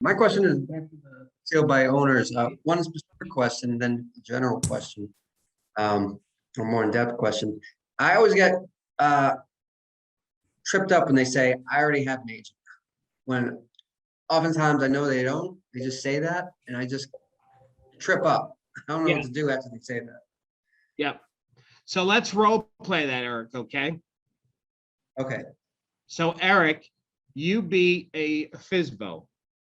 My question is back to the sale by owners. One specific question, then a general question, or more in-depth question. I always get tripped up when they say, I already have an agent. When oftentimes I know they don't, they just say that, and I just trip up. I don't know what to do after they say that. Yeah. So let's role play that, Eric, okay? Okay. So Eric, you be a FSBO.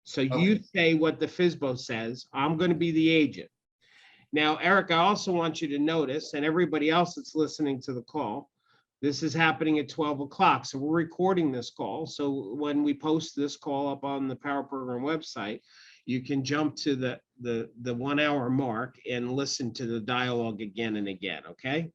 So you say what the FSBO says. I'm going to be the agent. Now, Eric, I also want you to notice, and everybody else that's listening to the call, this is happening at 12 o'clock. So we're recording this call. So when we post this call up on the Power Program website, you can jump to the 1 hour mark and listen to the dialogue again and again, okay?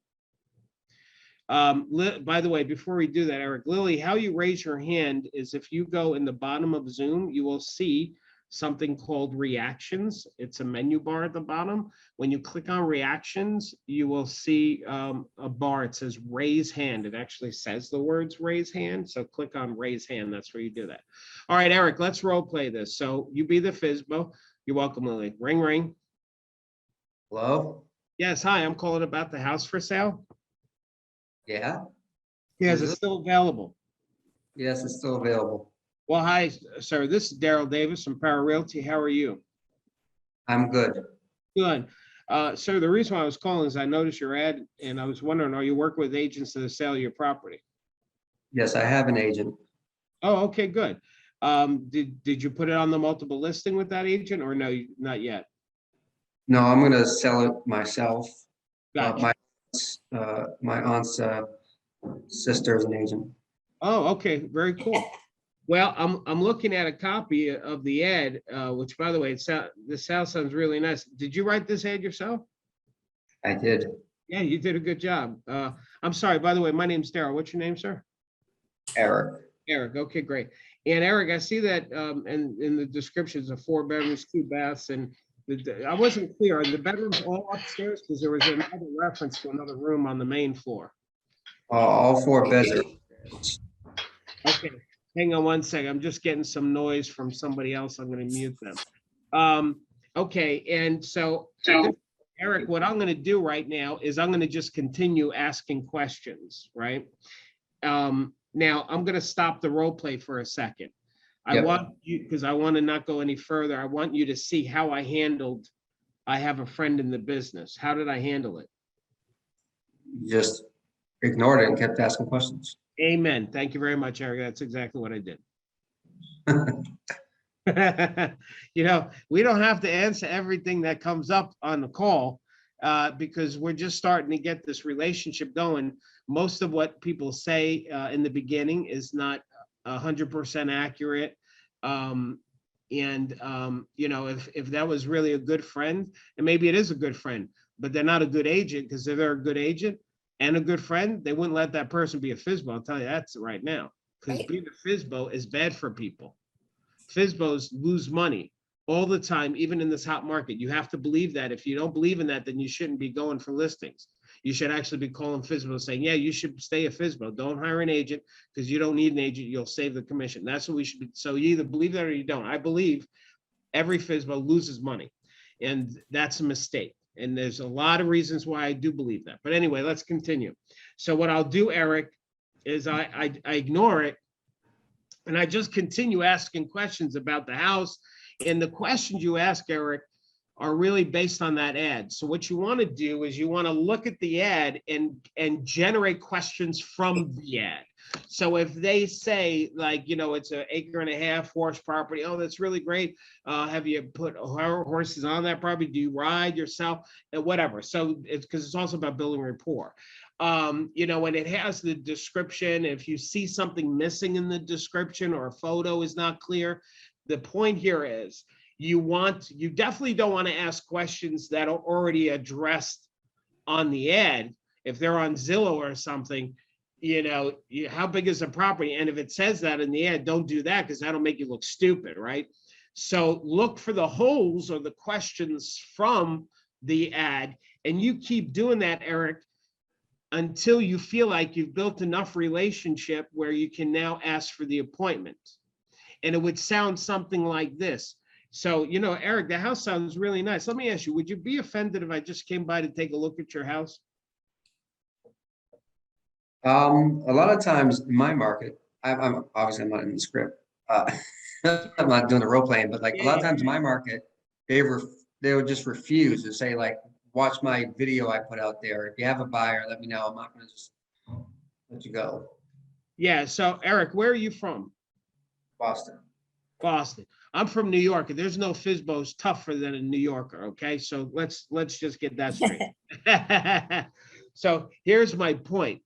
By the way, before we do that, Eric, Lily, how you raise your hand is if you go in the bottom of Zoom, you will see something called reactions. It's a menu bar at the bottom. When you click on reactions, you will see a bar. It says raise hand. It actually says the words raise hand. So click on raise hand. That's where you do that. All right, Eric, let's role play this. So you be the FSBO. You're welcome, Lily. Ring, ring. Hello? Yes, hi, I'm calling about the house for sale. Yeah? Yes, it's still available. Yes, it's still available. Well, hi, sir. This is Darryl Davis from Power Realty. How are you? I'm good. Good. Sir, the reason why I was calling is I noticed your ad and I was wondering, are you working with agents to sell your property? Yes, I have an agent. Oh, okay, good. Did you put it on the multiple listing with that agent or no, not yet? No, I'm going to sell it myself. Gotcha. My aunt's sister is an agent. Oh, okay, very cool. Well, I'm looking at a copy of the ad, which, by the way, this house sounds really nice. Did you write this ad yourself? I did. Yeah, you did a good job. I'm sorry, by the way, my name's Darryl. What's your name, sir? Eric. Eric. Okay, great. And Eric, I see that and in the descriptions of 4 bedrooms, 2 baths, and I wasn't clear. Are the bedrooms all upstairs? Because there was another reference to another room on the main floor. All 4 beds are. Okay, hang on one second. I'm just getting some noise from somebody else. I'm going to mute them. Okay, and so Eric, what I'm going to do right now is I'm going to just continue asking questions, right? Now I'm going to stop the role play for a second. I want you, because I want to not go any further. I want you to see how I handled. I have a friend in the business. How did I handle it? Just ignored it and kept asking questions. Amen. Thank you very much, Eric. That's exactly what I did. You know, we don't have to answer everything that comes up on the call because we're just starting to get this relationship going. Most of what people say in the beginning is not 100% accurate. You know, if that was really a good friend, and maybe it is a good friend, but they're not a good agent, because if they're a good agent and a good friend, they wouldn't let that person be a FSBO. I'll tell you that right now, because being a FSBO is bad for people. FSBOs lose money all the time, even in this hot market. You have to believe that. If you don't believe in that, then you shouldn't be going for listings. You should actually be calling FSBO saying, yeah, you should stay a FSBO. Don't hire an agent, because you don't need an agent. You'll save the commission. That's what we should be. So you either believe that or you don't. I believe every FSBO loses money, and that's a mistake. And there's a lot of reasons why I do believe that. But anyway, let's continue. So what I'll do, Eric, is I ignore it, and I just continue asking questions about the house. And the questions you ask, Eric, are really based on that ad. So what you want to do is you want to look at the ad and generate questions from the ad. So if they say, like, you know, it's an 1.5 acre horse property, oh, that's really great. Have you put horses on that property? Do you ride yourself? And whatever. So it's because it's also about building rapport. You know, when it has the description, if you see something missing in the description or a photo is not clear, the point here is you definitely don't want to ask questions that are already addressed on the ad. If they're on Zillow or something, you know, how big is the property? And if it says that in the ad, don't do that, because that'll make you look stupid, right? So look for the holes or the questions from the ad, and you keep doing that, Eric, until you feel like you've built enough relationship where you can now ask for the appointment. And it would sound something like this. So, Eric, the house sounds really nice. Let me ask you, would you be offended if I just came by to take a look at your house? A lot of times in my market, I'm obviously I'm not in the script. I'm not doing the role playing, but like a lot of times in my market, they would just refuse to say like, watch my video I put out there. If you have a buyer, let me know. I'm not gonna just let you go. Yeah. So, Eric, where are you from? Boston. Boston. I'm from New York, and there's no FSBOs tougher than a New Yorker. Okay, so let's just get that straight. So here's my point: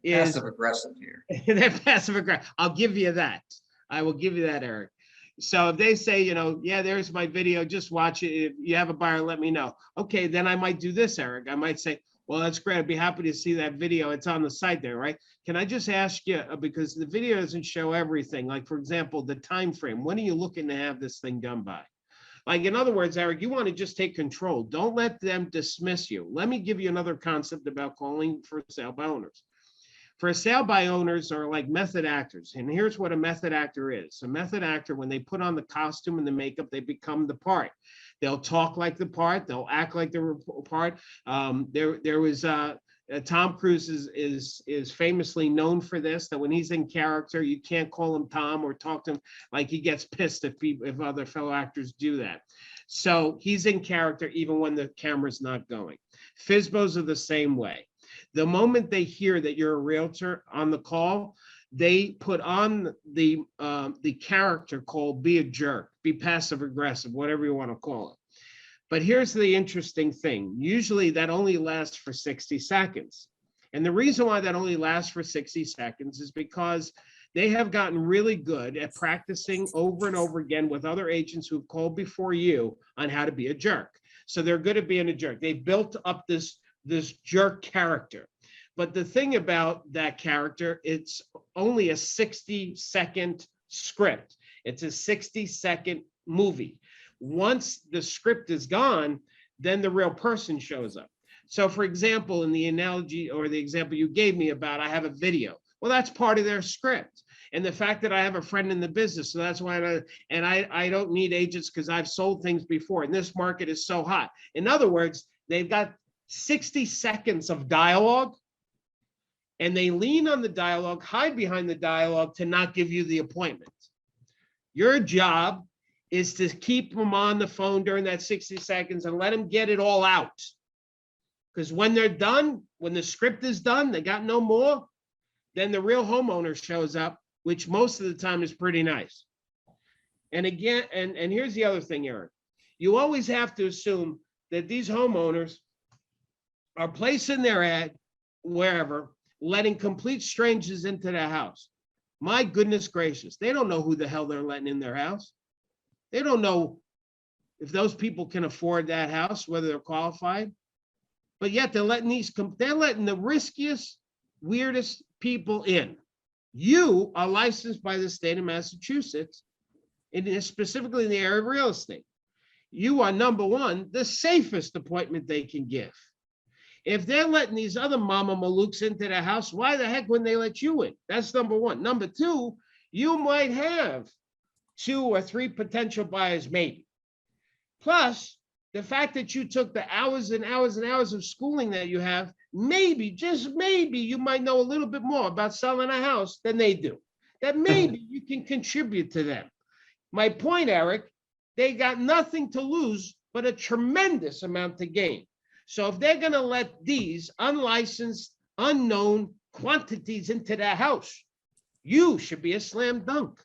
is Passive aggressive here. they're passive aggressive. I'll give you that. I will give you that, Eric. So if they say, yeah, there's my video, just watch it. If you have a buyer, let me know. Okay, then I might do this, Eric. I might say, well, that's great. I'd be happy to see that video. It's on the site there, right? Can I just ask you, because the video doesn't show everything, like for example, the time frame. When are you looking to have this thing done by? Like, in other words, Eric, you want to just take control. Don't let them dismiss you. Let me give you another concept about calling for sale by owners. For sale by owners are like method actors. And here's what a method actor is. A method actor, when they put on the costume and the makeup, they become the part. They'll talk like the part. They'll act like the part. There was Tom Cruise is famously known for this, that when he's in character, you can't call him Tom or talk to him like he gets pissed if other fellow actors do that. So he's in character even when the camera's not going. FSBOs are the same way. The moment they hear that you're a realtor on the call, they put on the character called be a jerk, be passive aggressive, whatever you want to call it. But here's the interesting thing. Usually that only lasts for 60 seconds. And the reason why that only lasts for 60 seconds is because they have gotten really good at practicing over and over again with other agents who've called before you on how to be a jerk. So they're good at being a jerk. They built up this jerk character. But the thing about that character, it's only a 60-second script. It's a 60-second movie. Once the script is gone, then the real person shows up. So for example, in the analogy or the example you gave me about I have a video, well, that's part of their script. And the fact that I have a friend in the business, so that's why I don't need agents because I've sold things before and this market is so hot. In other words, they've got 60 seconds of dialogue and they lean on the dialogue, hide behind the dialogue to not give you the appointment. Your job is to keep them on the phone during that 60 seconds and let them get it all out. Because when they're done, when the script is done, they got no more, then the real homeowner shows up, which most of the time is pretty nice. And again, and here's the other thing, Eric. You always have to assume that these homeowners are placing their ad wherever, letting complete strangers into their house. My goodness gracious, they don't know who the hell they're letting in their house. They don't know if those people can afford that house, whether they're qualified. But yet they're letting the riskiest, weirdest people in. You are licensed by the state of Massachusetts, and specifically in the area of real estate. You are, number one, the safest appointment they can give. If they're letting these other mama malooks into their house, why the heck wouldn't they let you in? That's number one. Number two, you might have 2 or 3 potential buyers, maybe. Plus, the fact that you took the hours and hours and hours of schooling that you have, maybe, just maybe, you might know a little bit more about selling a house than they do. That maybe you can contribute to them. My point, Eric, they got nothing to lose, but a tremendous amount to gain. So if they're going to let these unlicensed, unknown quantities into their house, you should be a slam dunk.